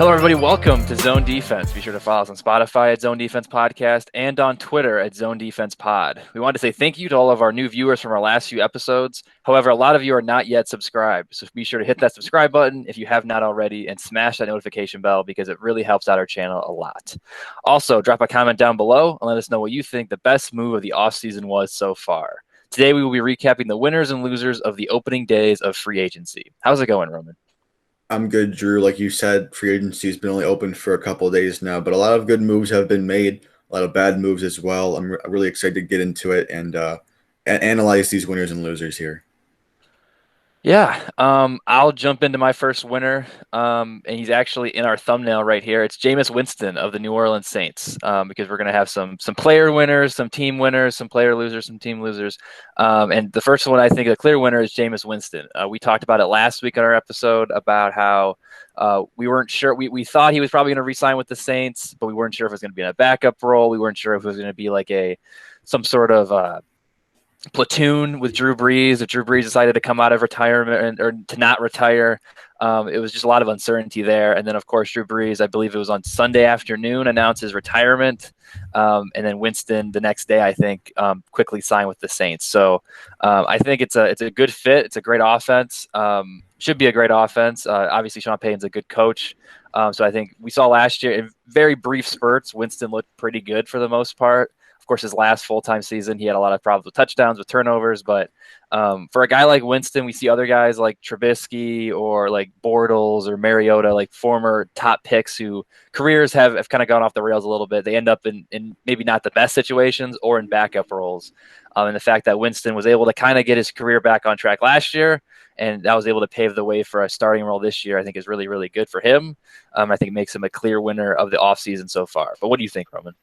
Hello, everybody. Welcome to Zone Defense. Be sure to follow us on Spotify at Zone Defense Podcast and on Twitter at Zone Defense Pod. We want to say thank you to all of our new viewers from our last few episodes. However, a lot of you are not yet subscribed, so be sure to hit that subscribe button if you have not already and smash that notification bell because it really helps out our channel a lot. Also, drop a comment down below and let us know what you think the best move of the offseason was so far. Today, we will be recapping the winners and losers of the opening days of free agency. How's it going, Roman? I'm good, Drew. Like you said, free agency has been only open for a couple of days now, but a lot of good moves have been made, a lot of bad moves as well. I'm really excited to get into it and analyze these winners and losers here. Yeah, I'll jump into my first winner, and he's actually in our thumbnail right here. It's Jameis Winston of the New Orleans Saints, because we're going to have some player winners, some team winners, some player losers, some team losers. And the first one, I think, a clear winner is Jameis Winston. We talked about it last week on our episode about how we weren't sure. We thought he was probably going to re-sign with the Saints, but we weren't sure if it was going to be in a backup role. We weren't sure if it was going to be like some sort of platoon with Drew Brees. If Drew Brees decided to come out of retirement or to not retire, it was just a lot of uncertainty there. And then, of course, Drew Brees, I believe it was on Sunday afternoon, announced his retirement. And then Winston the next day, I think, quickly signed with the Saints. So I think it's a good fit. It's a great offense. Should be a great offense. Obviously, Sean Payton's a good coach. So I think we saw last year in very brief spurts, Winston looked pretty good for the most part. Of course, his last full-time season, he had a lot of problems with touchdowns, with turnovers. But for a guy like Winston, we see other guys like Trubisky or like Bortles or Mariota, like former top picks who careers have kind of gone off the rails a little bit. They end up in maybe not the best situations or in backup roles. And the fact that Winston was able to kind of get his career back on track last year, and that was able to pave the way for a starting role this year, I think is really, really good for him. I think it makes him a clear winner of the offseason so far. But what do you think, Roman?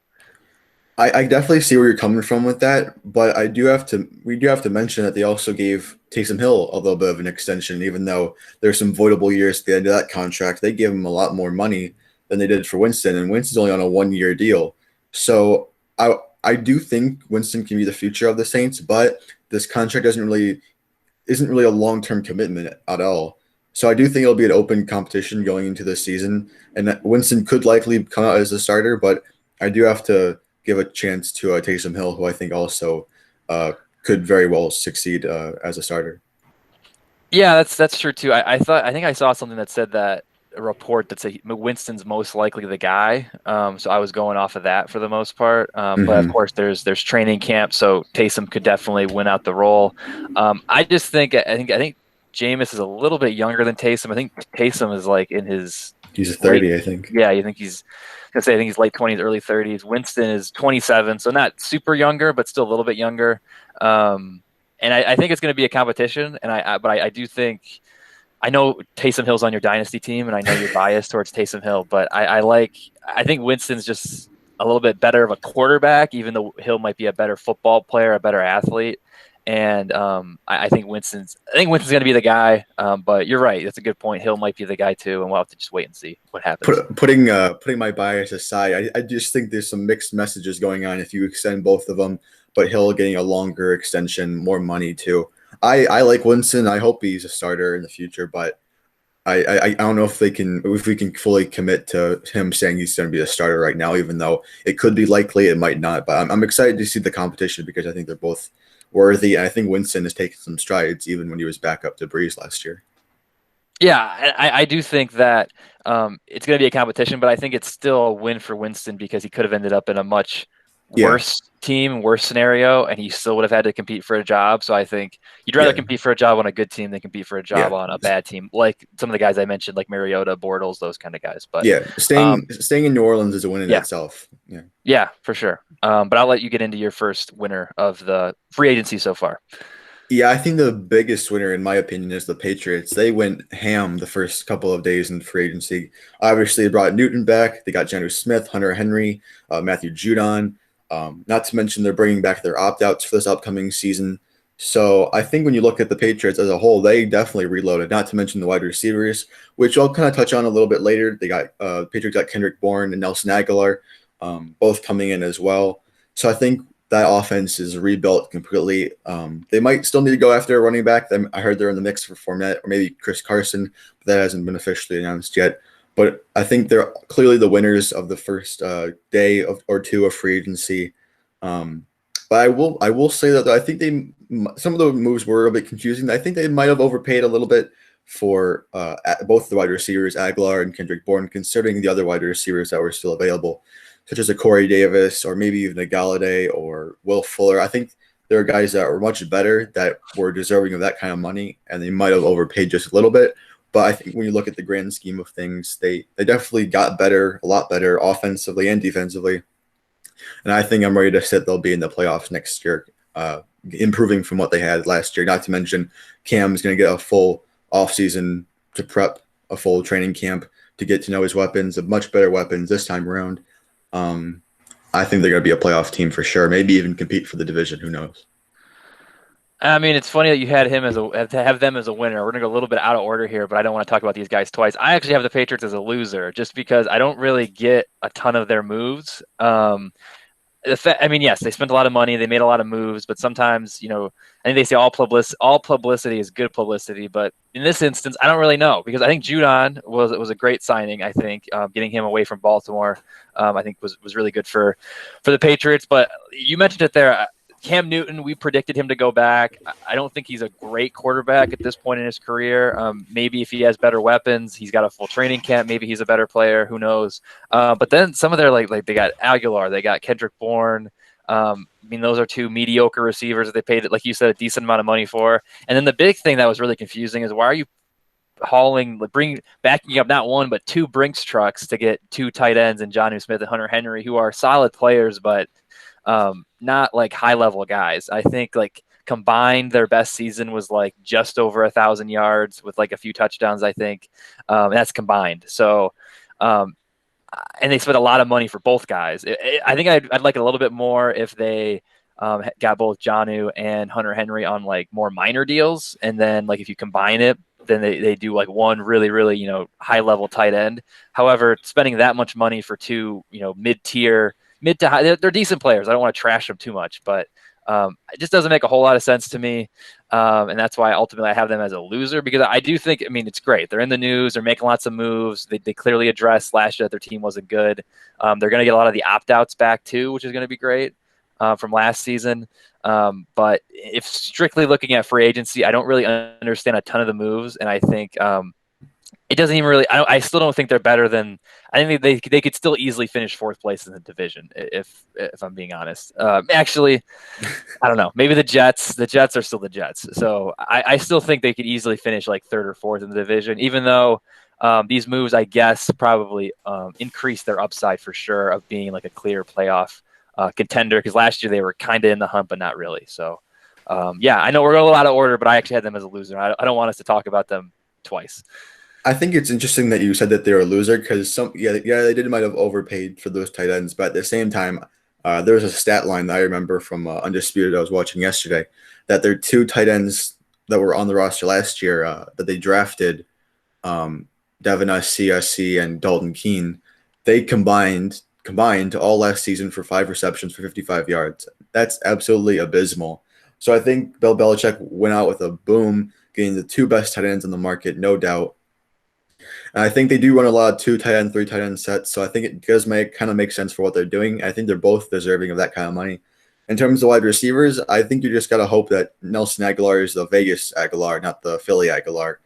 I definitely see where you're coming from with that, but we do have to mention that they also gave Taysom Hill a little bit of an extension, even though there's some voidable years at the end of that contract. They gave him a lot more money than they did for Winston, and Winston's only on a 1-year deal. So I do think Winston can be the future of the Saints, but this contract isn't really a long-term commitment at all. So I do think it'll be an open competition going into this season, and that Winston could likely come out as a starter, but I do have to give a chance to Taysom Hill, who I think also could very well succeed as a starter. Yeah, that's true too. I think I saw something that said that a report that said Winston's most likely the guy. So I was going off of that for the most part. But of course, there's training camp, so Taysom could definitely win out the role. I just think I think Jameis is a little bit younger than Taysom. I think Taysom is like in his He's a late, 30, I think. yeah. You think he's I think he's late 20s, early 30s. Winston is 27, so not super younger, but still a little bit younger. And I think it's going to be a competition. And I do think I know Taysom Hill's on your dynasty team, and I know you're biased towards Taysom Hill, but I think Winston's just a little bit better of a quarterback, even though Hill might be a better football player, a better athlete. And I think Winston's going to be the guy. But you're right; that's a good point. Hill might be the guy too, and we'll have to just wait and see what happens. Putting my bias aside, I just think there's some mixed messages going on if you extend both of them. But Hill getting a longer extension, more money too. I like Winston. I hope he's a starter in the future, but I don't know if we can fully commit to him saying he's going to be a starter right now, even though it could be likely, it might not. But I'm excited to see the competition because I think they're both worthy. And I think Winston has taken some strides even when he was back up to Brees last year. Yeah, I do think that it's going to be a competition, but I think it's still a win for Winston because he could have ended up in a much worse team, worse scenario, and he still would have had to compete for a job. So I think you'd rather compete for a job on a good team than compete for a job on a bad team, like some of the guys I mentioned, like Mariota, Bortles, those kind of guys. But staying in New Orleans is a win in itself. Yeah, for sure. But I'll let you get into your first winner of the free agency so far. Yeah, I think the biggest winner, in my opinion, is the Patriots. They went ham the first couple of days in free agency. Obviously, they brought Newton back. They got Jonnu Smith, Hunter Henry, Matthew Judon. Not to mention they're bringing back their opt-outs for this upcoming season. So I think when you look at the Patriots as a whole, they definitely reloaded, not to mention the wide receivers, which I'll kind of touch on a little bit later. They got Patriots got Kendrick Bourne and Nelson Aguilar, both coming in as well. So I think that offense is rebuilt completely. They might still need to go after a running back. I heard they're in the mix for Fournette or maybe Chris Carson, but that hasn't been officially announced yet. but I think they're clearly the winners of the first day of, or two of free agency. Um, but I will say that I think some of the moves were a bit confusing. I think they might have overpaid a little bit for both the wide receivers, Aguilar and Kendrick Bourne, considering the other wide receivers that were still available, such as a Corey Davis or maybe even a Galladay or Will Fuller. I think there are guys that were much better that were deserving of that kind of money, and they might have overpaid just a little bit. But I think when you look at the grand scheme of things, they definitely got better, a lot better offensively and defensively. And I think I'm ready to say they'll be in the playoffs next year, improving from what they had last year. Not to mention, Cam's going to get a full offseason to prep, a full training camp to get to know his weapons, much better weapons this time around. Um, I think they're going to be a playoff team for sure. Maybe even compete for the division. Who knows? I mean, it's funny that you had him as to have them as a winner. We're gonna go a little bit out of order here, but I don't want to talk about these guys twice. I actually have the Patriots as a loser, just because I don't really get a ton of their moves. I mean, yes, they spent a lot of money, they made a lot of moves, but sometimes, I think they say all publicity is good publicity, but in this instance, I don't really know because I think Judon was a great signing. I think getting him away from Baltimore, I think was really good for the Patriots. But you mentioned it there. Cam Newton, we predicted him to go back. I don't think he's a great quarterback at this point in his career. Maybe if he has better weapons, he's got a full training camp. Maybe he's a better player. Who knows? But then some of their like they got Aguilar, they got Kendrick Bourne. I mean, those are two mediocre receivers that they paid, like you said, a decent amount of money for. And then the big thing that was really confusing is why are you backing up not one but two Brinks trucks to get two tight ends and Jonnu Smith and Hunter Henry, who are solid players, but not like high level guys. I think like combined their best season was like just over 1,000 yards with like a few touchdowns, I think. That's combined. So, um, and they spent a lot of money for both guys. I think I'd like it a little bit more if they got both Jonnu and Hunter Henry on like more minor deals. And then like if you combine it, then they do like one really, really, high level tight end. However, spending that much money for two, mid to high, they're decent players. I don't want to trash them too much, but it just doesn't make a whole lot of sense to me. And that's why ultimately I have them as a loser because I do think, I mean, it's great. They're in the news. They're making lots of moves. They clearly addressed last year that their team wasn't good. They're going to get a lot of the opt-outs back too, which is going to be great from last season. But if strictly looking at free agency, I don't really understand a ton of the moves. And I think it doesn't even really. I still don't think they're better than. I think they could still easily finish fourth place in the division if I'm being honest. Actually, I don't know. Maybe the Jets. The Jets are still the Jets, so I still think they could easily finish like third or fourth in the division. Even though these moves, I guess, probably increase their upside for sure of being like a clear playoff contender. Because last year they were kind of in the hunt, but not really. So yeah, I know we're going a little out of order, but I actually had them as a loser. I don't want us to talk about them twice. I think it's interesting that you said that they're a loser because they did might have overpaid for those tight ends, but at the same time, there was a stat line that I remember from Undisputed I was watching yesterday that there are two tight ends that were on the roster last year that they drafted, Devin CSC and Dalton Keene. They combined all last season for 5 receptions for 55 yards. That's absolutely abysmal. So I think Bill Belichick went out with a boom, getting the two best tight ends on the market, no doubt. And I think they do run a lot of two tight end, three tight end sets. So I think it does make sense for what they're doing. I think they're both deserving of that kind of money. In terms of wide receivers, I think you just got to hope that Nelson Aguilar is the Vegas Aguilar, not the Philly Aguilar.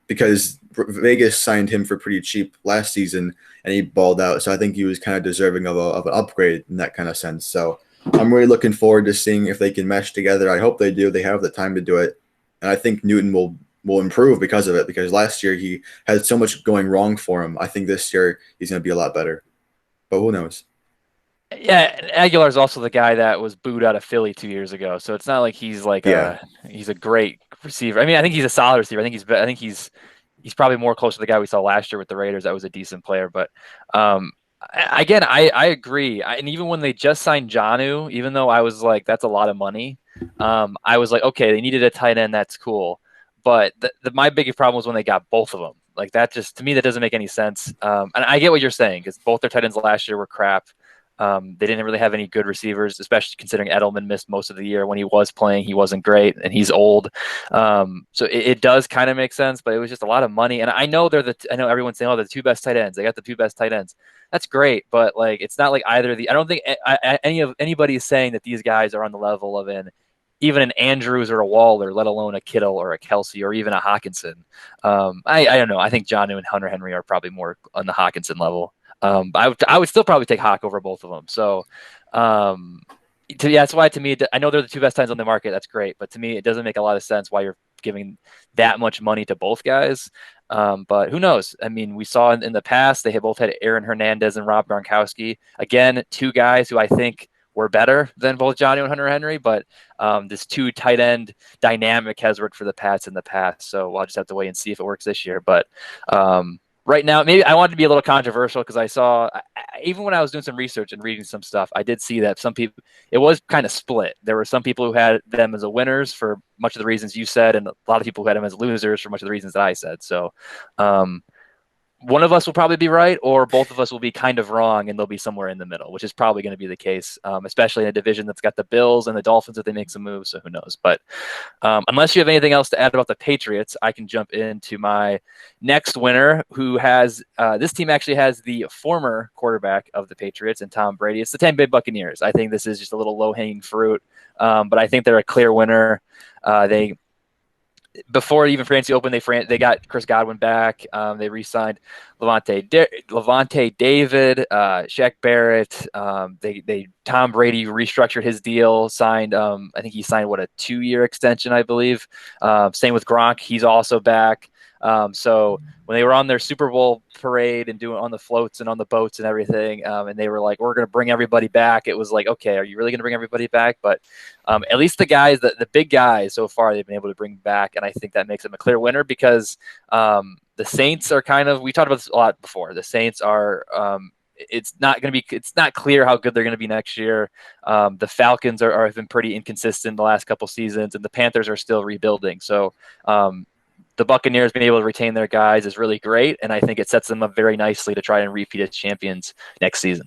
Because Vegas signed him for pretty cheap last season and he balled out. So I think he was kind of deserving of an upgrade in that kind of sense. So I'm really looking forward to seeing if they can mesh together. I hope they do. They have the time to do it. And I think Newton will improve because of it, because last year he had so much going wrong for him. I think this year he's going to be a lot better. But who knows? Yeah, Aguilar is also the guy that was booed out of Philly 2 years ago, so it's not like Yeah. he's a great receiver. I mean, I think he's a solid receiver. I think he's probably more close to the guy we saw last year with the Raiders. That was a decent player, but again, I agree. And even when they just signed Jonnu, even though I was like, that's a lot of money, I was like, okay, they needed a tight end. That's cool. But my biggest problem was when they got both of them. Like that just to me that doesn't make any sense. And I get what you're saying because both their tight ends last year were crap. They didn't really have any good receivers, especially considering Edelman missed most of the year. When he was playing, he wasn't great, and he's old. So it does kind of make sense, but it was just a lot of money. And I know I know everyone's saying, oh, they're the two best tight ends. They got the two best tight ends. That's great, but like it's not like either of the. I don't think anybody is saying that these guys are on the level of even an Andrews or a Waller, let alone a Kittle or a Kelsey or even a Hawkinson. I don't know. I think John and Hunter Henry are probably more on the Hawkinson level. I would still probably take Hawk over both of them. So, um, yeah, that's why to me, I know they're the two best times on the market. That's great, but to me, it doesn't make a lot of sense why you're giving that much money to both guys. But who knows? I mean, we saw in the past they had both had Aaron Hernandez and Rob Gronkowski. Again, two guys who I think were better than both Johnny and Hunter Henry, but this two tight end dynamic has worked for the Pats in the past. So I'll just have to wait and see if it works this year. But right now, maybe I wanted to be a little controversial because I saw, even when I was doing some research and reading some stuff, I did see that some people, it was kind of split. There were some people who had them as a winners for much of the reasons you said, and a lot of people who had them as losers for much of the reasons that I said. So, one of us will probably be right, or both of us will be kind of wrong, and they'll be somewhere in the middle, which is probably going to be the case, especially in a division that's got the Bills and the Dolphins if they make some moves. So who knows? But unless you have anything else to add about the Patriots, I can jump into my next winner, who has this team actually has the former quarterback of the Patriots and Tom Brady. It's the Tampa Bay Buccaneers. I think this is just a little low hanging fruit, but I think they're a clear winner. They before even free agency opened, they got Chris Godwin back. They re-signed Levante David, Shaq Barrett. They Tom Brady restructured his deal, signed. I think he signed a 2-year extension, I believe. Same with Gronk, he's also back. So when they were on their Super Bowl parade and doing on the floats and on the boats and everything, and they were like, "We're going to bring everybody back," it was like, "Okay, are you really going to bring everybody back?" But at least the guys, the big guys, so far they've been able to bring back, and I think that makes them a clear winner because the Saints are kind of, we talked about this a lot before. The Saints are. It's not going to be. It's not clear how good they're going to be next year. The Falcons have been pretty inconsistent the last couple seasons, and the Panthers are still rebuilding. So the Buccaneers being able to retain their guys is really great, and I think it sets them up very nicely to try and repeat as champions next season.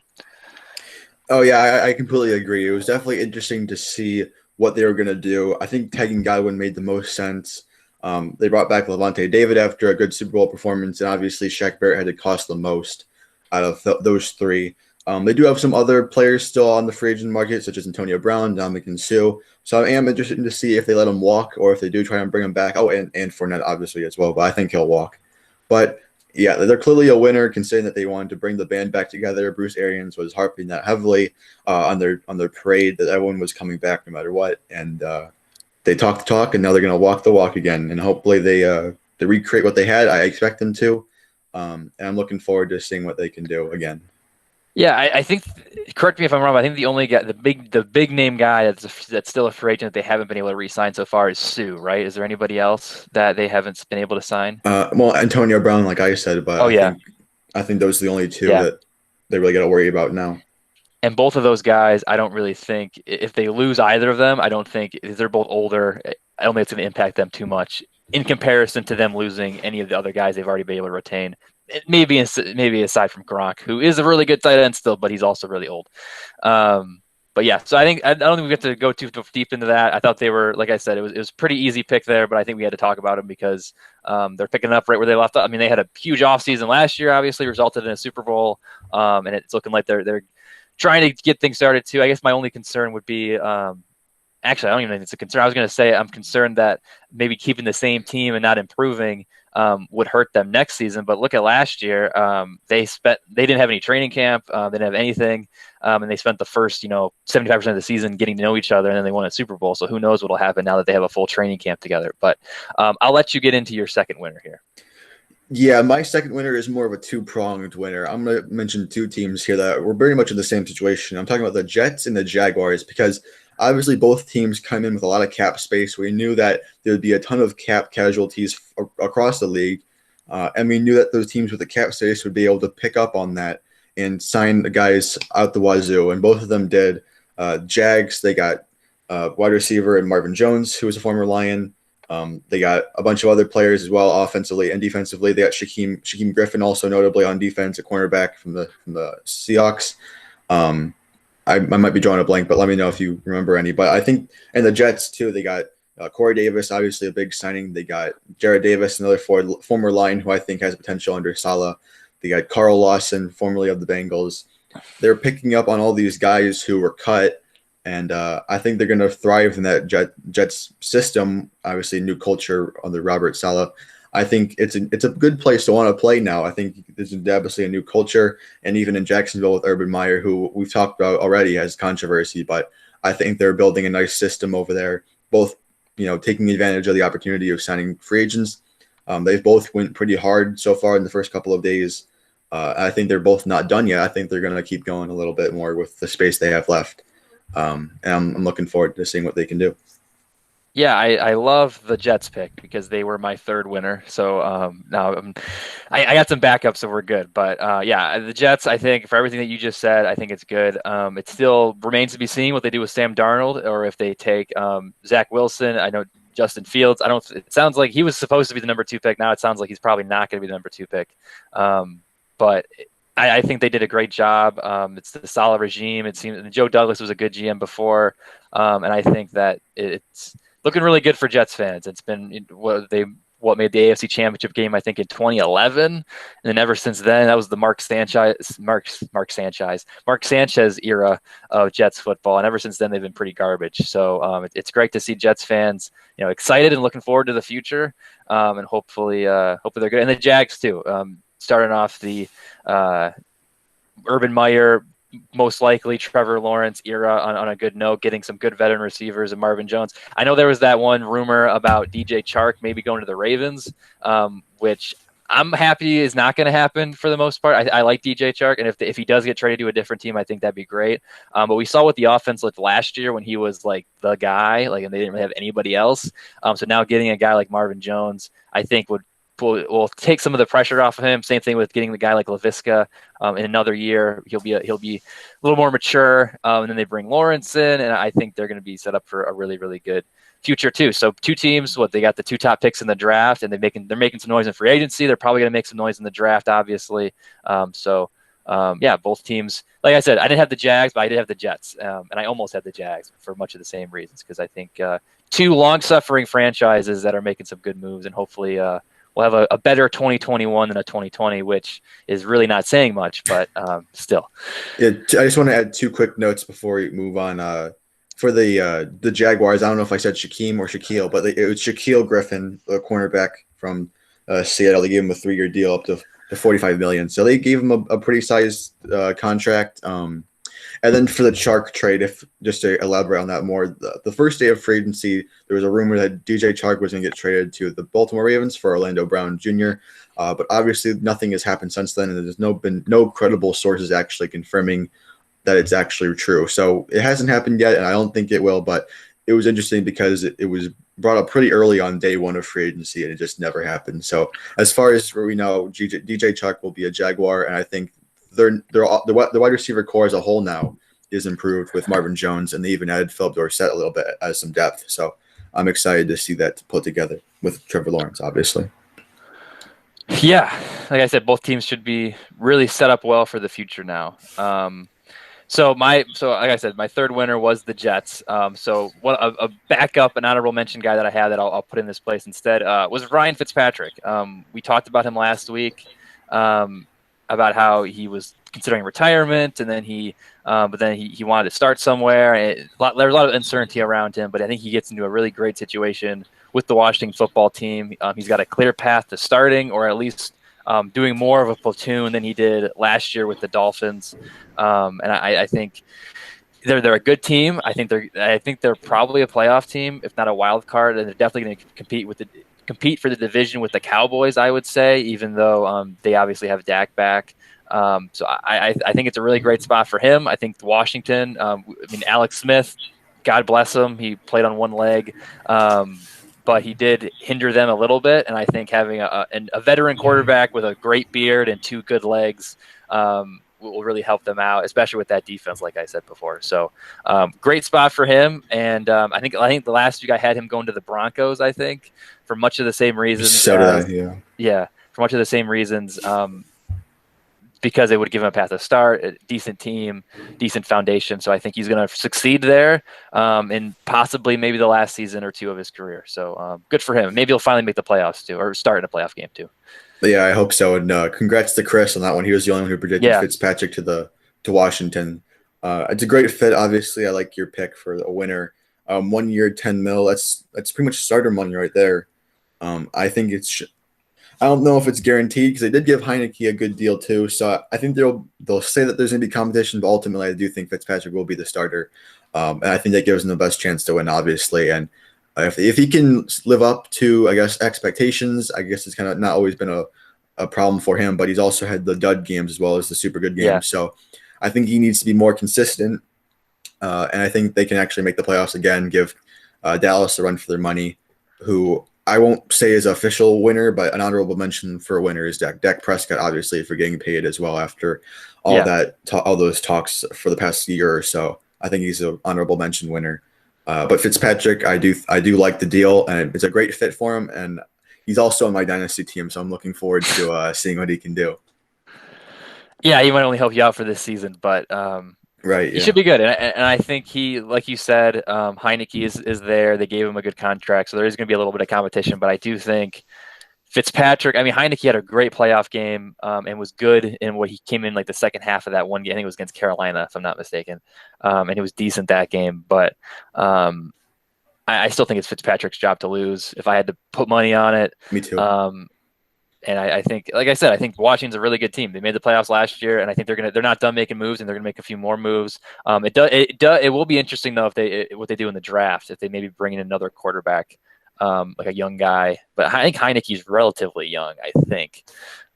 Oh yeah, I completely agree. It was definitely interesting to see what they were going to do. I think tagging Godwin made the most sense. They brought back Levante David after a good Super Bowl performance, and obviously Shaq Barrett had to cost the most out of those three. They do have some other players still on the free agent market, such as Antonio Brown, Dominican Sue. So I am interested to see if they let him walk or if they do try and bring him back. Oh, and Fournette obviously as well, but I think he'll walk. But yeah, they're clearly a winner considering that they wanted to bring the band back together. Bruce Arians was harping that heavily on their parade that everyone was coming back no matter what, and they talked the talk, and now they're going to walk the walk again. And hopefully they recreate what they had. I expect them to, and I'm looking forward to seeing what they can do again. Yeah, I think. Correct me if I'm wrong. But I think the only guy, the big name guy that's still a free agent that they haven't been able to re-sign so far is Sue. Right? Is there anybody else that they haven't been able to sign? Well, Antonio Brown, like I said, but Oh yeah, I think those are the only two yeah. that they really got to worry about now. And both of those guys, I don't really think if they lose either of them, I don't think they're both older. I don't think it's going to impact them too much in comparison to them losing any of the other guys they've already been able to retain. Maybe aside from Gronk, who is a really good tight end still, but he's also really old. But yeah, so I don't think we get to go too deep into that. I thought they were, like I said, it was pretty easy pick there, but I think we had to talk about them because they're picking up right where they left off. I mean, they had a huge offseason last year, obviously resulted in a Super Bowl, and it's looking like they're trying to get things started too. I guess my only concern would be, actually, I don't even think it's a concern. I was going to say I'm concerned that maybe keeping the same team and not improving would hurt them next season. But look at last year. They didn't have any training camp. They didn't have anything. And they spent the first, 75% of the season getting to know each other, and then they won a Super Bowl. So who knows what will happen now that they have a full training camp together. But I'll let you get into your second winner here. Yeah, my second winner is more of a two-pronged winner. I'm going to mention two teams here that were very much in the same situation. I'm talking about the Jets and the Jaguars because obviously both teams come in with a lot of cap space. We knew that there would be a ton of cap casualties across the league, and we knew that those teams with the cap space would be able to pick up on that and sign the guys out the wazoo, and both of them did. Jags, they got wide receiver and Marvin Jones, who was a former Lion. They got a bunch of other players as well, offensively and defensively. They got Shaquem Griffin, also notably on defense, a cornerback from the Seahawks. I might be drawing a blank, but let me know if you remember any. But I think, and the Jets too, they got Corey Davis, obviously a big signing. They got Jared Davis, another former line who I think has potential under Saleh. They got Carl Lawson, formerly of the Bengals. They're picking up on all these guys who were cut, and I think they're going to thrive in that Jets system. Obviously, new culture under Robert Saleh. I think it's a good place to want to play now. I think there's obviously a new culture, and even in Jacksonville with Urban Meyer, who we've talked about already, has controversy, but I think they're building a nice system over there. Both, taking advantage of the opportunity of signing free agents. They've both went pretty hard so far in the first couple of days. I think they're both not done yet. I think they're going to keep going a little bit more with the space they have left. And I'm looking forward to seeing what they can do. Yeah, I love the Jets pick because they were my third winner. So now I got some backups, so we're good. But yeah, the Jets, I think for everything that you just said, I think it's good. It still remains to be seen what they do with Sam Darnold or if they take Zach Wilson. I know Justin Fields. I don't. It sounds like he was supposed to be the number 2 pick. Now it sounds like he's probably not going to be the number 2 pick. But I think they did a great job. It's the solid regime. It seems Joe Douglas was a good GM before, and I think that it's looking really good for Jets fans. It's been what made the AFC Championship game, I think, in 2011, and then ever since then, that was the Mark Sanchez era of Jets football, and ever since then, they've been pretty garbage. So it's great to see Jets fans, excited and looking forward to the future, and hopefully they're good, and the Jags too. Starting off the Urban Meyer, most likely Trevor Lawrence era on a good note, getting some good veteran receivers and Marvin Jones. I know there was that one rumor about DJ Chark maybe going to the Ravens, which I'm happy is not going to happen for the most part. I like DJ Chark, and if he does get traded to a different team, I think that'd be great. But we saw what the offense looked last year when he was like the guy, and they didn't really have anybody else. So now getting a guy like Marvin Jones, I think will take some of the pressure off of him. Same thing with getting the guy like LaVisca in another year. He'll be a little more mature, and then they bring Lawrence in, and I think they're going to be set up for a really, really good future too. So 2 teams, they got the 2 top picks in the draft, and they're making some noise in free agency. They're probably going to make some noise in the draft, obviously. Yeah, both teams. Like I said, I didn't have the Jags, but I did have the Jets, and I almost had the Jags for much of the same reasons because I think 2 long-suffering franchises that are making some good moves, and hopefully we'll have a better 2021 than a 2020, which is really not saying much, but still. Yeah, I just want to add 2 quick notes before we move on. For the Jaguars, I don't know if I said Shaquem or Shaquille, but it was Shaquille Griffin, the cornerback from Seattle. They gave him a 3-year deal up to $45 million. So they gave him a pretty sized contract. And then for the Chark trade, just to elaborate on that more, the first day of free agency, there was a rumor that DJ Chark was going to get traded to the Baltimore Ravens for Orlando Brown Jr. But obviously nothing has happened since then, and there's been no credible sources actually confirming that it's actually true. So it hasn't happened yet, and I don't think it will. But it was interesting because it was brought up pretty early on day 1 of free agency, and it just never happened. So as far as we know, DJ Chark will be a Jaguar, and I think the wide receiver core as a whole now is improved with Marvin Jones, and they even added Philip Dorsett a little bit as some depth. So I'm excited to see that put together with Trevor Lawrence, obviously. Yeah, like I said, both teams should be really set up well for the future now. So like I said, my third winner was the Jets. So a backup, an honorable mention guy that I had that I'll put in this place instead was Ryan Fitzpatrick. We talked about him last week. About how he was considering retirement, and then he wanted to start somewhere. There's a lot of uncertainty around him, but I think he gets into a really great situation with the Washington football team. He's got a clear path to starting, or at least doing more of a platoon than he did last year with the Dolphins. And I think they're a good team. I think they're probably a playoff team, if not a wild card, and they're definitely going to compete for the division with the Cowboys, I would say, even though they obviously have Dak back. So I think it's a really great spot for him. I think Washington, Alex Smith, God bless him, he played on one leg, but he did hinder them a little bit. And I think having a veteran quarterback with a great beard and 2 good legs will really help them out, especially with that defense, like I said before. So great spot for him. And I think the last week I had him going to the Broncos, I think, for much of the same reasons. So did I, yeah. Yeah, for much of the same reasons. because it would give him a path to start, a decent team, decent foundation. So I think he's going to succeed there, in possibly maybe the last season or two of his career. So good for him. Maybe he'll finally make the playoffs too, or start in a playoff game too. But yeah, I hope so. And congrats to Chris on that one. He was the only one who predicted Yeah, Fitzpatrick to Washington. It's a great fit. Obviously, I like your pick for a winner. 1 year, 10 mil. That's pretty much starter money right there. I think I don't know if it's guaranteed because they did give Heineke a good deal too. So I think they'll say that there's going to be competition, but ultimately I do think Fitzpatrick will be the starter, and I think that gives him the best chance to win, obviously. And if he can live up to, I guess, expectations, I guess it's kind of not always been a problem for him. But he's also had the dud games as well as the super good yeah, games. So I think he needs to be more consistent, and I think they can actually make the playoffs again. Give Dallas a run for their money, who I won't say is official winner, but an honorable mention for a winner is Dak Prescott, obviously, for getting paid as well after all yeah. that all those talks for the past year or so. I think he's an honorable mention winner. But Fitzpatrick, I do like the deal, and it's a great fit for him. And he's also on my dynasty team, so I'm looking forward to seeing what he can do. Yeah, he might only help you out for this season, but Right? he should Yeah. be good. And I think he, like you said, Heineke is there. They gave him a good contract, so there is going to be a little bit of competition. But I do think Fitzpatrick, I mean, Heineke had a great playoff game, and was good in what he came in like the second half of that one game. I think it was against Carolina, if I'm not mistaken. And he was decent that game. But I still think it's Fitzpatrick's job to lose if I had to put money on it. Me too. Um, and I think, like I said, I think Washington's a really good team. They made the playoffs last year, and I think they're not done making moves, and they're gonna make a few more moves. It will be interesting though if what they do in the draft, if they maybe bring in another quarterback, like a young guy. But I think Heineke's relatively young. I think,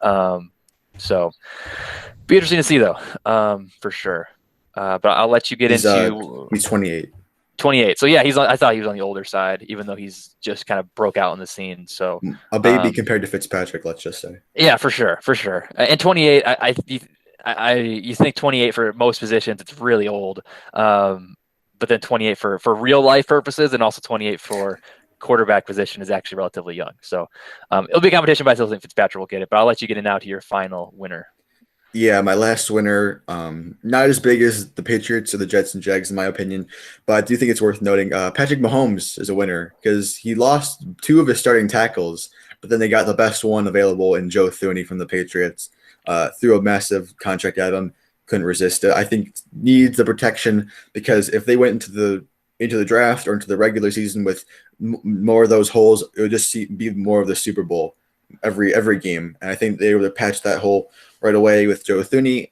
um, so be interesting to see though, for sure. But I'll let you get He's into he's 28, 28. So yeah, I thought he was on the older side, even though he's just kind of broke out in the scene. So a baby um, compared to Fitzpatrick, let's just say. yeah, for sure, for sure. And 28, you think 28 for most positions, it's really old. But then 28 for real life purposes, and also 28 for quarterback position is actually relatively young. So it'll be a competition, but I still think Fitzpatrick will get it. But I'll let you get in now to your final winner. Yeah, my last winner, not as big as the Patriots or the Jets and Jags, in my opinion, but I do think it's worth noting. Patrick Mahomes is a winner because he lost two of his starting tackles, but then they got the best one available in Joe Thuney from the Patriots. Threw a massive contract at him, couldn't resist it. I think needs the protection because if they went into the draft or into the regular season with more of those holes, it would just be more of the Super Bowl every game, and I think they were able to patch that hole right away with Joe Thuney.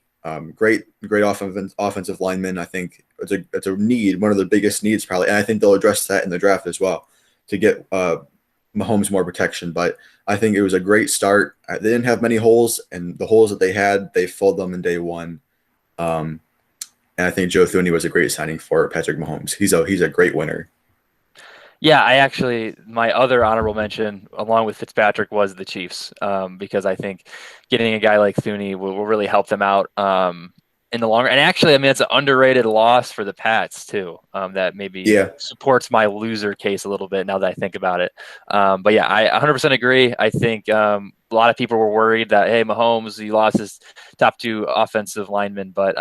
Great offensive lineman. I think it's a need, one of the biggest needs probably, and I think they'll address that in the draft as well to get Mahomes more protection. But I think it was a great start. They didn't have many holes, and the holes that they had, they filled them in day one. Um, and I think Joe Thuney was a great signing for Patrick Mahomes. He's a great winner. Yeah, my other honorable mention, along with Fitzpatrick, was the Chiefs, because I think getting a guy like Thuney will really help them out, in the long run. And actually, I mean, it's an underrated loss for the Pats too. That maybe Yeah, supports my loser case a little bit now that I think about it. But yeah, I 100% agree. I think a lot of people were worried that, hey, Mahomes, he lost his top two offensive linemen, but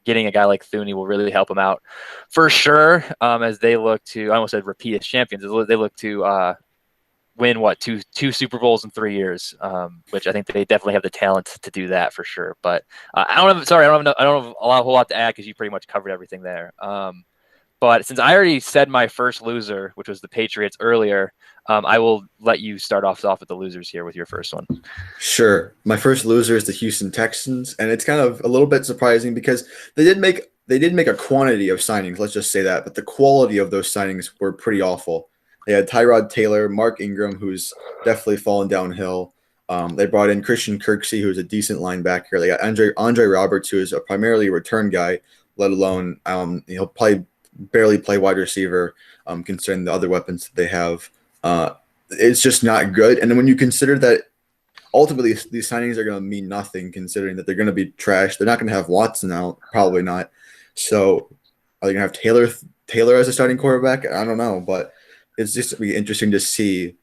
getting a guy like Thuney will really help him out for sure, as they look to, I almost said repeat as champions. They look to win two Super Bowls in 3 years, which I think they definitely have the talent to do that for sure. But I don't have a whole lot to add because you pretty much covered everything there. But since I already said my first loser, which was the Patriots earlier, I will let you start off with the losers here with your first one. sure. My first loser is the Houston Texans, and it's kind of a little bit surprising because they did make a quantity of signings, let's just say that, but the quality of those signings were pretty awful. They had Tyrod Taylor, Mark Ingram, who's definitely fallen downhill. They brought in Christian Kirksey, who's a decent linebacker. They got Andre Roberts, who is a primarily return guy, let alone he'll probably barely play wide receiver, considering the other weapons that they have. It's just not good. And then when you consider that ultimately these signings are going to mean nothing, considering that they're going to be trash. They're not going to have Watson out, probably not. So are they going to have Taylor as a starting quarterback? I don't know, but it's just be interesting to see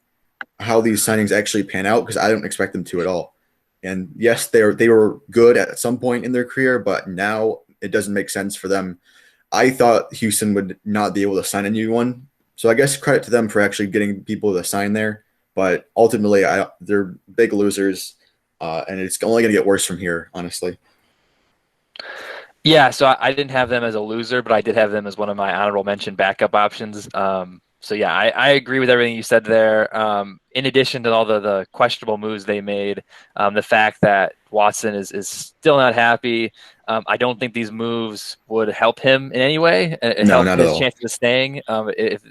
how these signings actually pan out because I don't expect them to at all. And yes, they were good at some point in their career, but now it doesn't make sense for them. I thought Houston would not be able to sign anyone, so I guess credit to them for actually getting people to sign there. But ultimately, they're big losers, and it's only going to get worse from here, honestly. Yeah, so I didn't have them as a loser, but I did have them as one of my honorable mention backup options. So yeah, I agree with everything you said there. In addition to all the questionable moves they made, the fact that Watson is still not happy, I don't think these moves would help him in any way, No, help not at his all. chances of staying. If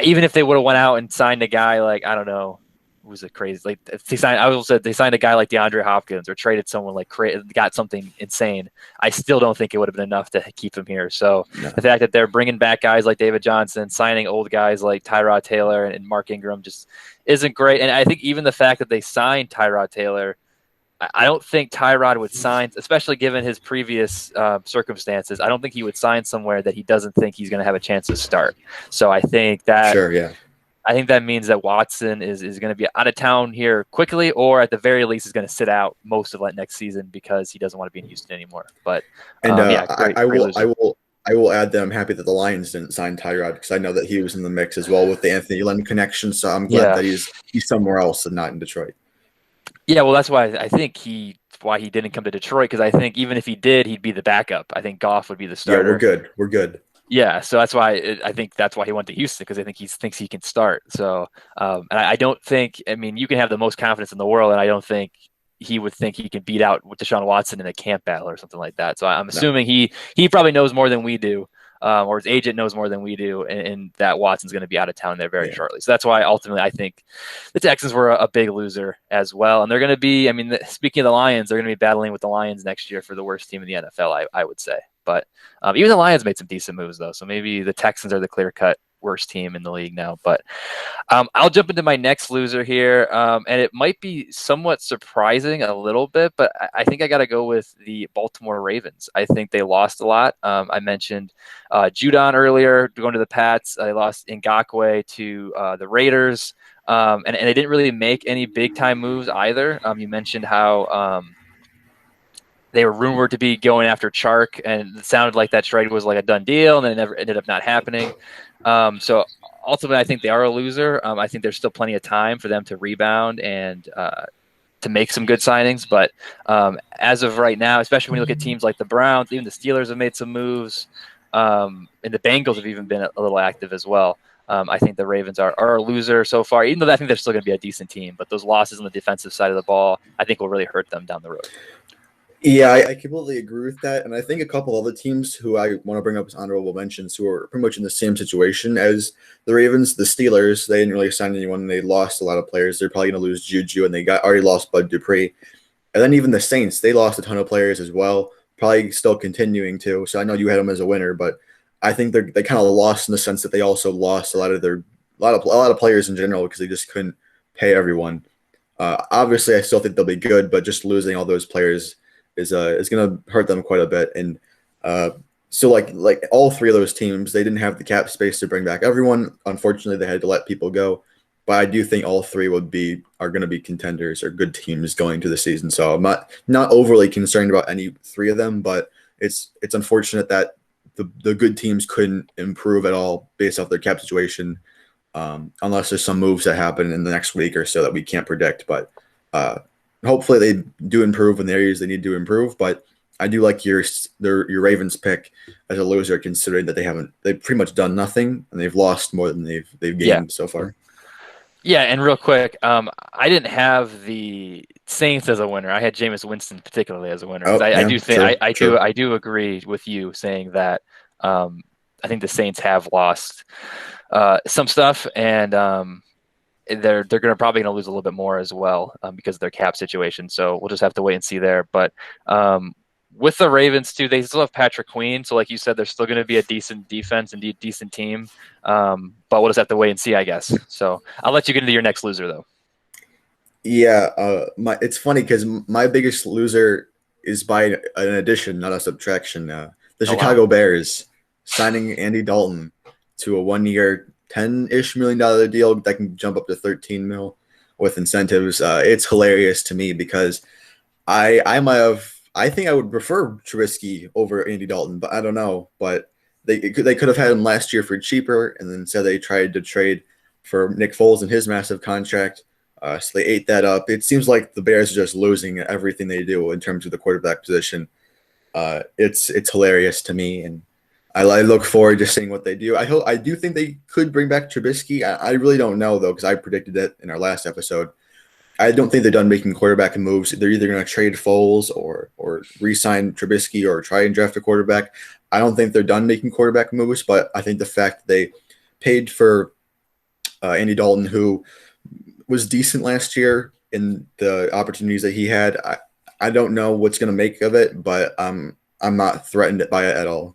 even if they would have went out and signed a guy like I don't know, who's it crazy? Like if they signed, I was said they signed a guy like DeAndre Hopkins or traded someone like got something insane. I still don't think it would have been enough to keep him here. So No, the fact that they're bringing back guys like David Johnson, signing old guys like Tyrod Taylor and Mark Ingram just isn't great. And I think even the fact that they signed Tyrod Taylor, I don't think Tyrod would sign, especially given his previous circumstances. I don't think he would sign somewhere that he doesn't think he's going to have a chance to start. So sure, yeah, I think that means that Watson is going to be out of town here quickly, or at the very least is going to sit out most of that next season because he doesn't want to be in Houston anymore. But and yeah, great, great loser. I will add that I'm happy that the Lions didn't sign Tyrod because I know that he was in the mix as well with the Anthony Lynn connection. So I'm glad Yeah, that he's somewhere else and not in Detroit. yeah. Well, that's why I think why he didn't come to Detroit because I think even if he did, he'd be the backup. I think Goff would be the Yeah, we're starter. good. We're good. Yeah, so that's why I think that's why he went to Houston because I think he thinks he can start. So, and I don't think, I mean, you can have the most confidence in the world, and I don't think he would think he can beat out Deshaun Watson in a camp battle or something like that. So I'm No, assuming he probably knows more than we do, or his agent knows more than we do, and that Watson's going to be out of town there very yeah, shortly. So that's why ultimately I think the Texans were a big loser as well, and they're going to be. I mean, speaking of the Lions, they're going to be battling with the Lions next year for the worst team in the NFL. I would say, but even the Lions made some decent moves though, so maybe the Texans are the clear cut worst team in the league now. But I'll jump into my next loser here, and it might be somewhat surprising a little bit, but I think I got to go with the Baltimore Ravens. I think they lost a lot. I mentioned Judon earlier going to the Pats. They lost Ngakwe to the Raiders, and they didn't really make any big time moves either. You mentioned how they were rumored to be going after Chark, and it sounded like that trade was like a done deal, and then it never ended up not happening. So ultimately, I think they are a loser. I think there's still plenty of time for them to rebound and to make some good signings. But as of right now, especially when you look at teams like the Browns, even the Steelers have made some moves, and the Bengals have even been a little active as well. I think the Ravens are a loser so far, even though I think they're still going to be a decent team. But those losses on the defensive side of the ball, I think, will really hurt them down the road. yeah. I completely agree with that, and I think a couple other teams who I want to bring up as honorable mentions who are pretty much in the same situation as the Ravens, the Steelers. They didn't really sign anyone. They lost a lot of players. They're probably going to lose Juju, and they got already lost Bud Dupree. And then even the Saints, they lost a ton of players as well. Probably still continuing to. So I know you had them as a winner, but I think they kind of lost in the sense that they also lost a lot of a lot of players in general because they just couldn't pay everyone. Obviously, I still think they'll be good, but just losing all those players is going to hurt them quite a bit. And uh, so like all three of those teams, they didn't have the cap space to bring back everyone. Unfortunately, they had to let people go. But I do think all three are going to be contenders or good teams going to the season. So I'm not overly concerned about any three of them, but it's unfortunate that the good teams couldn't improve at all based off their cap situation, unless there's some moves that happen in the next week or so that we can't predict. But uh, hopefully they do improve in the areas they need to improve. But I do like your Ravens pick as a loser, considering that they've pretty much done nothing and they've lost more than they've Yeah. gained so far. Yeah, and real quick, I didn't have the Saints as a winner. I had Jameis Winston particularly as a winner because Oh I yeah, do think true, true. I do agree with you saying that I think the Saints have lost some stuff, and they're probably going to lose a little bit more as well because of their cap situation. So we'll just have to wait and see there. But um, with the Ravens too, they still have Patrick Queen. So like you said, they're still going to be a decent defense and decent team. But we'll just have to wait and see, I guess. So I'll let you get into your next loser though. Yeah, it's funny because my biggest loser is by an addition, not a subtraction. The Oh wow. Chicago Bears signing Andy Dalton to a 1 year, $10-ish million deal that can jump up to 13 mil. with incentives. It's hilarious to me because I think I would prefer Trubisky over Andy Dalton, but I don't know. But they could have had him last year for cheaper, and then instead they tried to trade for Nick Foles and his massive contract. So they ate that up. It seems like the Bears are just losing everything they do in terms of the quarterback position. It's hilarious to me, and I look forward to seeing what they do. I do think they could bring back Trubisky. I really don't know though because I predicted it in our last episode. I don't think they're done making quarterback moves. They're either going to trade Foles or re-sign Trubisky or try and draft a quarterback. I don't think they're done making quarterback moves, but I think the fact that they paid for Andy Dalton, who was decent last year in the opportunities that he had, I don't know what's going to make of it, but I'm not threatened by it at all.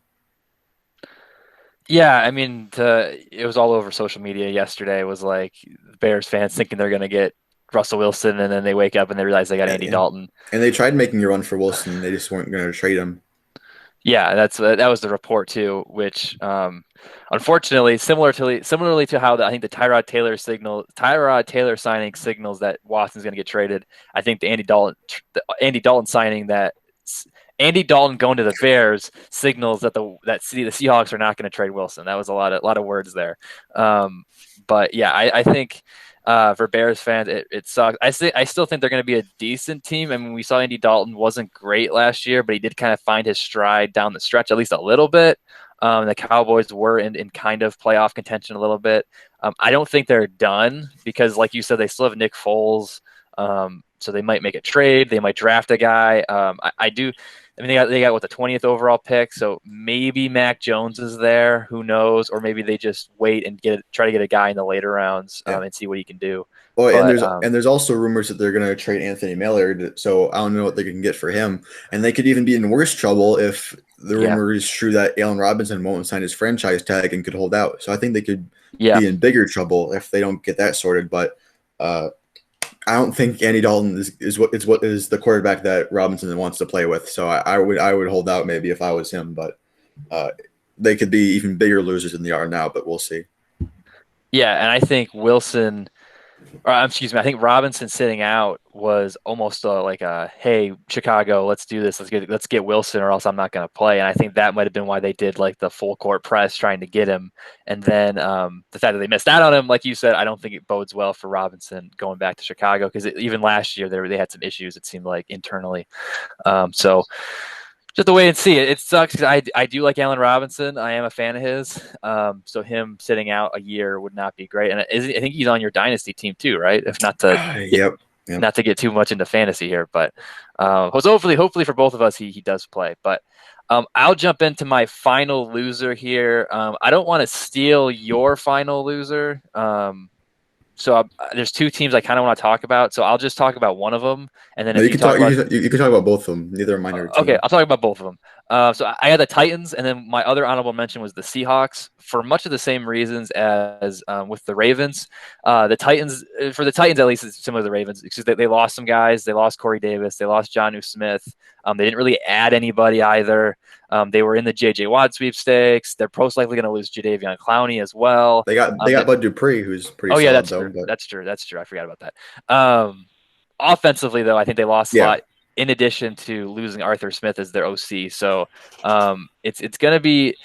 Yeah, I mean, it was all over social media yesterday. It was like Bears fans thinking they're going to get Russell Wilson, and then they wake up and they realize they got Andy And, Dalton. and they tried making a run for Wilson. They just weren't going to trade him. Yeah, that was the report too, which unfortunately, similarly to how I think the Tyrod Taylor signing signals that Watson's going to get traded. I think the Andy Dalton signing that Andy Dalton going to the Bears signals that the Seahawks are not going to trade Wilson. That was a lot of words there. But yeah, I think for Bears fans, it sucks. I still think they're going to be a decent team. I mean, we saw Andy Dalton wasn't great last year, but he did kind of find his stride down the stretch, at least a little bit. The Cowboys were in kind of playoff contention a little bit. I don't think they're done because, like you said, they still have Nick Foles. So they might make a trade. They might draft a guy. I do. I mean, they got what, the 20th overall pick, so maybe Mac Jones is there. Who knows? Or maybe they just wait and try to get a guy in the later rounds Yeah. and see what he can do. Well, But and there's also rumors that they're going to trade Anthony Miller, so I don't know what they can get for him. And they could even be in worse trouble if the yeah, rumor is true that Allen Robinson won't sign his franchise tag and could hold out. So I think they could yeah, be in bigger trouble if they don't get that sorted. But uh, I don't think Andy Dalton what is the quarterback that Robinson wants to play with. So I would hold out maybe if I was him, but uh, they could be even bigger losers than they are now. But we'll see. yeah. And I think Wilson. Or excuse me, I think Robinson sitting out was almost like a hey Chicago, let's do this, let's get Wilson, or else I'm not going to play. And I think that might have been why they did like the full court press trying to get him. And then the fact that they missed out on him, like you said, I don't think it bodes well for Robinson going back to Chicago because even last year they had some issues. It seemed like internally. So just the way and see it. It sucks because I do like Allen Robinson. I am a fan of his. So him sitting out a year would not be great. And I think he's on your dynasty team too, right? If not to get Yep. Yep. not to get too much into fantasy here, but hopefully for both of us he does play. But I'll jump into my final loser here. I don't want to steal your final loser. There's two teams I kind of want to talk about. So I'll just talk about one of them, and then No, if you you can talk talk. about You can talk about both of them. Neither are mine or okay, team. I'll talk about both of them. So I had the Titans, and then my other honorable mention was the Seahawks for much of the same reasons as with the Ravens. The Titans, for the Titans at least, it's similar to the Ravens. It's just that they lost some guys. They lost Corey Davis. They lost Jonnu Smith. They didn't really add anybody either. They were in the J.J. Watt sweepstakes. They're most likely going to lose Jadeveon Clowney as well. They got Bud Dupree, who's pretty Oh yeah, solid that's though. true. But That's true. I forgot about that. Offensively, though, I think they lost a yeah, lot. In addition to losing Arthur Smith as their OC, so it's going to be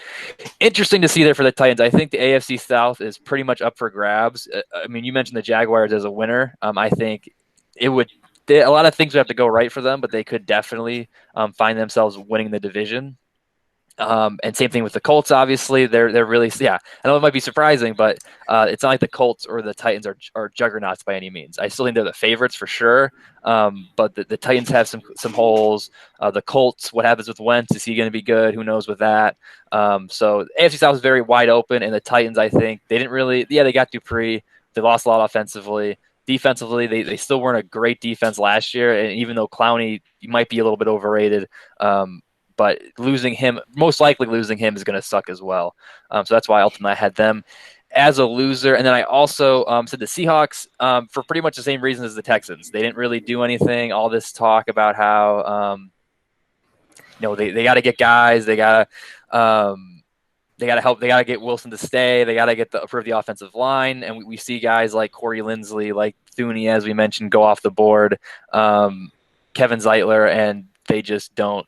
interesting to see there for the Titans. I think the AFC South is pretty much up for grabs. I mean, you mentioned the Jaguars as a winner. I think it would. A lot of things would have to go right for them, but they could definitely find themselves winning the division. And same thing with the Colts. Obviously, they're really I know it might be surprising, but it's not like the Colts or the Titans are juggernauts by any means. I still think they're the favorites for sure. But the Titans have some holes. The Colts, what happens with Wentz? Is he going to be good? Who knows with that? So AFC South is very wide open, and the Titans, I think they didn't really. Yeah, they got Dupree. They lost a lot offensively. Defensively, they still weren't a great defense last year, and even though Clowney might be a little bit overrated. But most likely losing him is going to suck as well. So that's why ultimately I had them as a loser. And then I also said the Seahawks for pretty much the same reasons as the Texans. They didn't really do anything. All this talk about how they got to get guys, they got to help. They got to get Wilson to stay. They got to improve the offensive line. And we see guys like Corey Linsley, like Thuney, as we mentioned, go off the board. Um, Kevin Zeitler, and they just don't.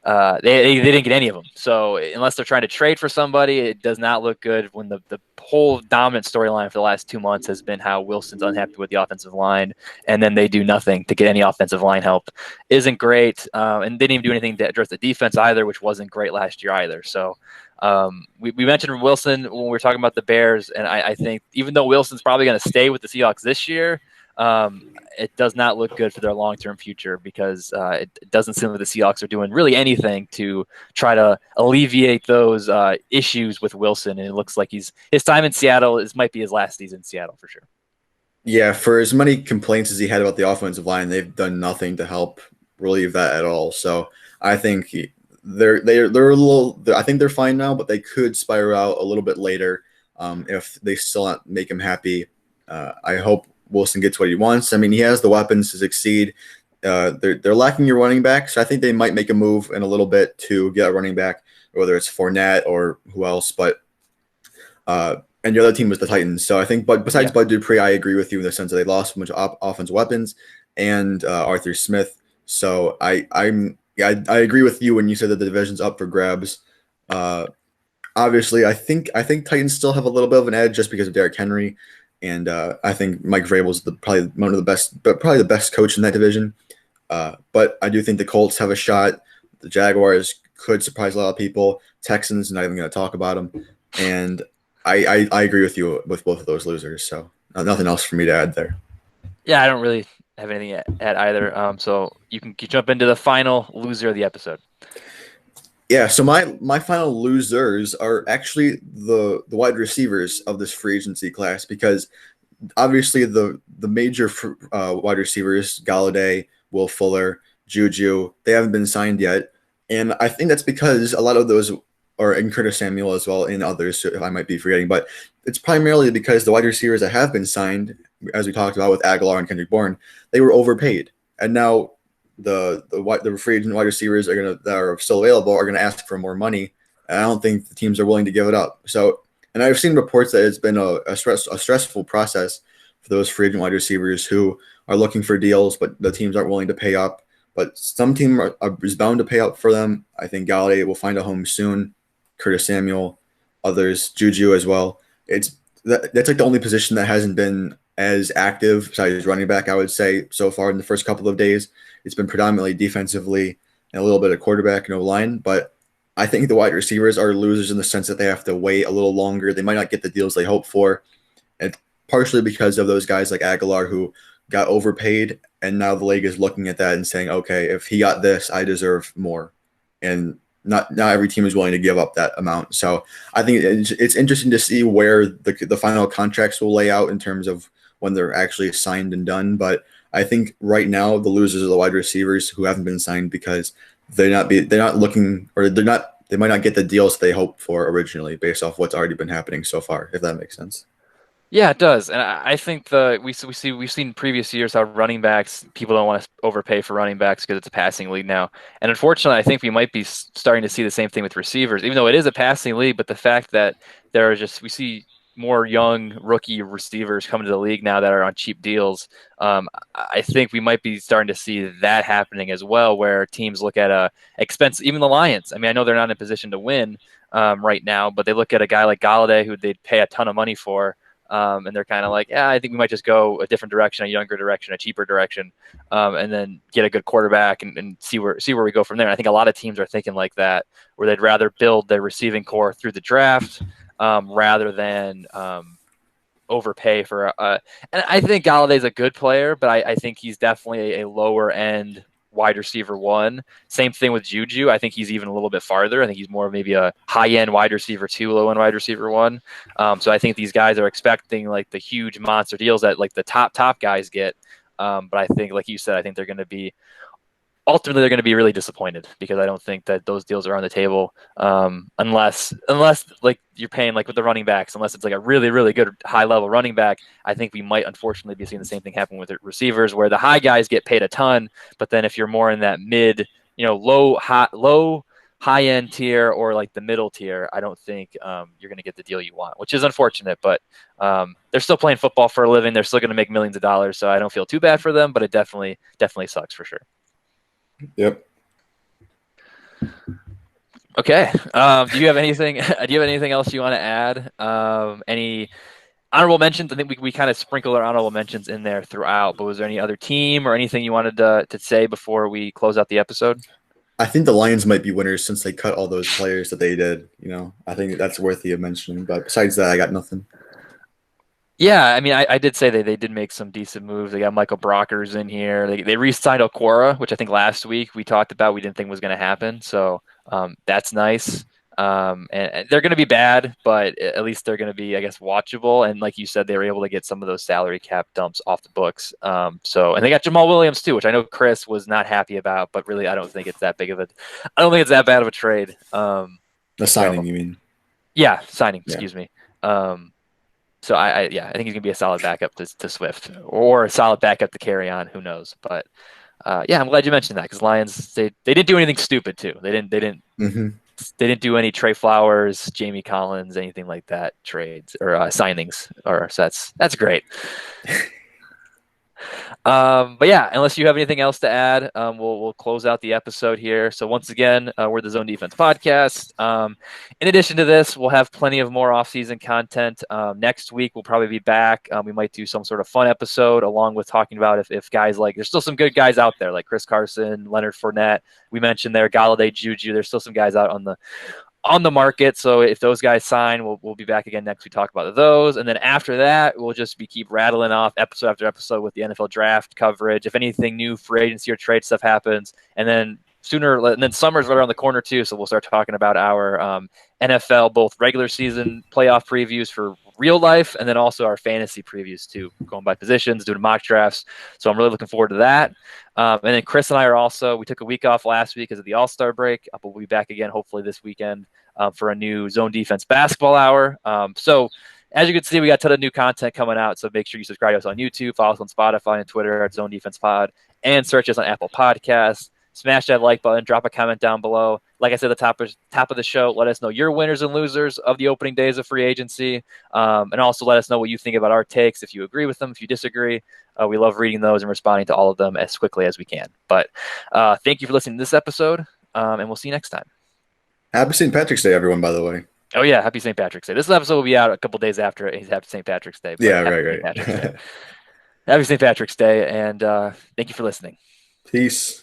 They didn't get any of them. So unless they're trying to trade for somebody, it does not look good when the whole dominant storyline for the last 2 months has been how Wilson's unhappy with the offensive line, and then they do nothing to get any offensive line help. Isn't great, and they didn't even do anything to address the defense either, which wasn't great last year either. So we mentioned Wilson when we were talking about the Bears, and I think even though Wilson's probably going to stay with the Seahawks this year, it does not look good for their long-term future because it doesn't seem like the Seahawks are doing really anything to try to alleviate those issues with Wilson. And it looks like his time in Seattle might be his last season in Seattle for sure. Yeah, for as many complaints as he had about the offensive line, they've done nothing to help relieve that at all. So I think they're a little. I think they're fine now, but they could spiral out a little bit later if they still not make him happy. I hope Wilson gets what he wants. I mean, he has the weapons to succeed. They're lacking your running back, so I think they might make a move in a little bit to get a running back, whether it's Fournette or who else. But and the other team was the Titans. So I think, but besides Bud Dupree, I agree with you in the sense that they lost a bunch of offensive weapons and Arthur Smith. So I agree with you when you said that the division's up for grabs. Obviously, I think Titans still have a little bit of an edge just because of Derrick Henry, and I think Mike Vrabel's probably one of the best, but probably the best coach in that division. But I do think the Colts have a shot. The Jaguars could surprise a lot of people. Texans, not even going to talk about them. And I agree with you with both of those losers. So nothing else for me to add there. Yeah, I don't really have anything to add either. So you can jump into the final loser of the episode. Yeah, so my final losers are actually the wide receivers of this free agency class because obviously the major wide receivers, Galladay, Will Fuller, Juju, they haven't been signed yet, and I think that's because a lot of those are in Curtis Samuel as well and others if I might be forgetting, but it's primarily because the wide receivers that have been signed, as we talked about with Aguilar and Kendrick Bourne, they were overpaid, and now the free agent wide receivers that are still available are gonna ask for more money, and I don't think the teams are willing to give it up. So, and I've seen reports that it's been a stressful process for those free agent wide receivers who are looking for deals, but the teams aren't willing to pay up. But some team is bound to pay up for them. I think Galladay will find a home soon. Curtis Samuel, others, Juju as well. That's like the only position that hasn't been as active besides running back, I would say, so far in the first couple of days. It's been predominantly defensively and a little bit of quarterback and O-line, but I think the wide receivers are losers in the sense that they have to wait a little longer. They might not get the deals they hope for, and partially because of those guys like Aguilar who got overpaid, and now the league is looking at that and saying, okay, if he got this, I deserve more, and not every team is willing to give up that amount. So I think it's interesting to see where the final contracts will lay out in terms of when they're actually signed and done. But I think right now the losers are the wide receivers who haven't been signed because they're not looking, or they might not get the deals they hoped for originally based off what's already been happening so far, if that makes sense. Yeah, it does, and I think we've seen previous years how running backs, people don't want to overpay for running backs because it's a passing league now, and unfortunately, I think we might be starting to see the same thing with receivers, even though it is a passing league. But the fact that we see more young rookie receivers coming to the league now that are on cheap deals, I think we might be starting to see that happening as well, where teams look at a expense. Even the Lions. I mean, I know they're not in a position to win right now, but they look at a guy like Galladay who they'd pay a ton of money for. And they're kind of like, yeah, I think we might just go a different direction, a younger direction, a cheaper direction, and then get a good quarterback and see where we go from there. And I think a lot of teams are thinking like that, where they'd rather build their receiving core through the draft rather than overpay for. And I think Galladay's a good player, but I think he's definitely a lower end wide receiver one. Same thing with Juju. I think he's even a little bit farther. I think he's more maybe a high end wide receiver two, low end wide receiver one. So I think these guys are expecting like the huge monster deals that like the top guys get. But I think, like you said, I think they're going to be really disappointed because I don't think that those deals are on the table unless like you're paying like with the running backs, unless it's like a really, really good high level running back. I think we might unfortunately be seeing the same thing happen with the receivers where the high guys get paid a ton, but then if you're more in that mid, low high end tier or like the middle tier, I don't think you're going to get the deal you want, which is unfortunate. But they're still playing football for a living. They're still going to make millions of dollars, so I don't feel too bad for them. But it definitely sucks for sure. Yep. Okay. Do you have anything? Do you have anything else you want to add? Any honorable mentions? I think we kind of sprinkled our honorable mentions in there throughout. But was there any other team or anything you wanted to say before we close out the episode? I think the Lions might be winners since they cut all those players that they did. I think that's worthy of mentioning. But besides that, I got nothing. Yeah, I mean, I did say they did make some decent moves. They got Michael Brockers in here. They re-signed Okora, which I think last week we talked about we didn't think was going to happen. So that's nice. And they're going to be bad, but at least they're going to be, I guess, watchable. And like you said, they were able to get some of those salary cap dumps off the books. And they got Jamal Williams too, which I know Chris was not happy about, but really I don't think it's that big of a, I don't think it's that bad of a trade. The So signing, you mean? yeah, signing. Yeah. Excuse me. So I think he's gonna be a solid backup to Swift or a solid backup to carry on. Who knows? But yeah, I'm glad you mentioned that because Lions they didn't do anything stupid too. Hmm. They didn't do any Trey Flowers, Jamie Collins, anything like that trades or signings. Or so that's great. But yeah, unless you have anything else to add, we'll close out the episode here. So once again, we're the Zone Defense Podcast. In addition to this, we'll have plenty of more off-season content. Next week, we'll probably be back. We might do some sort of fun episode along with talking about if guys like there's still some good guys out there like Chris Carson, Leonard Fournette. We mentioned there Galladay, Juju. There's still some guys out on the market. So if those guys sign, we'll be back again next week to talk about those. And then after that, we'll just keep rattling off episode after episode with the NFL draft coverage. If anything new free agency or trade stuff happens, and then summer's right around the corner too. So we'll start talking about our NFL, both regular season playoff previews for real life, and then also our fantasy previews too, going by positions, doing mock drafts. So I'm really looking forward to that. And then Chris and I we took a week off last week because of the All-Star break, but we'll be back again hopefully this weekend for a new Zone Defense Basketball Hour. So as you can see, we got a ton of new content coming out. So make sure you subscribe to us on YouTube, follow us on Spotify and Twitter at Zone Defense Pod, and search us on Apple Podcasts. Smash that like button, drop a comment down below. Like I said at the top of the show, let us know your winners and losers of the opening days of free agency. And also let us know what you think about our takes, if you agree with them, if you disagree. We love reading those and responding to all of them as quickly as we can. But thank you for listening to this episode, and we'll see you next time. Happy St. Patrick's Day, everyone, by the way. Oh, yeah, happy St. Patrick's Day. This episode will be out a couple days after happy St. Patrick's Day. But Yeah, happy right, St. Patrick's Day. right. Happy St. Patrick's Day, and thank you for listening. Peace.